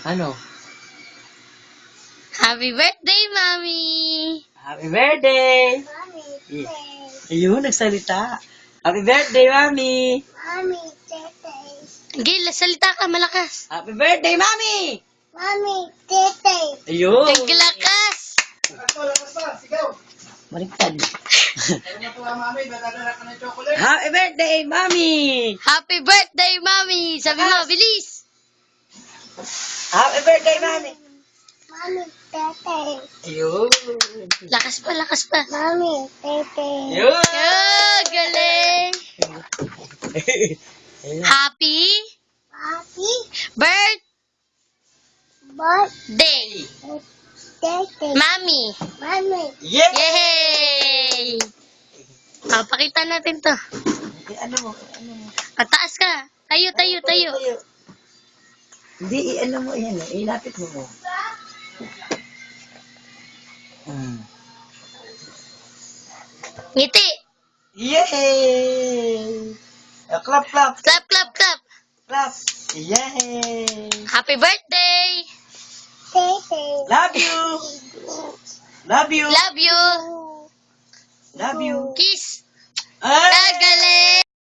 Ano? Happy birthday, Mommy! Happy birthday! Mommy, Ayun, nagsalita. Happy birthday, Mami! Mommy, Tete. Gil, salita ka, malakas. Happy birthday, Mami! Mommy, Tete. Ayun! Naglakas! Baliktad. Happy birthday, Mami! Happy birthday, Mommy! Sabi mo, bilis! Happy birthday, Mami! Mommy, Tete. Ayun! Lakas pa, lakas pa. Mommy, Tete. Ayun! Oh, galing! Ayun. Happy Happy birthday, birthday, Tete. Mommy! Mommy, Yeah! Yay! Pakita natin to. Ano mo? Pataas ka. Tayo, tayo, tayo. Hindi, ano mo yan eh. Ilapit mo mo. Ngiti. Yay! Clap, clap, Clap, clap, clap. clap. Yay! Happy birthday! Tete. Love you! Love you! Love you! Love you! Kiss! Ay! Kagaling!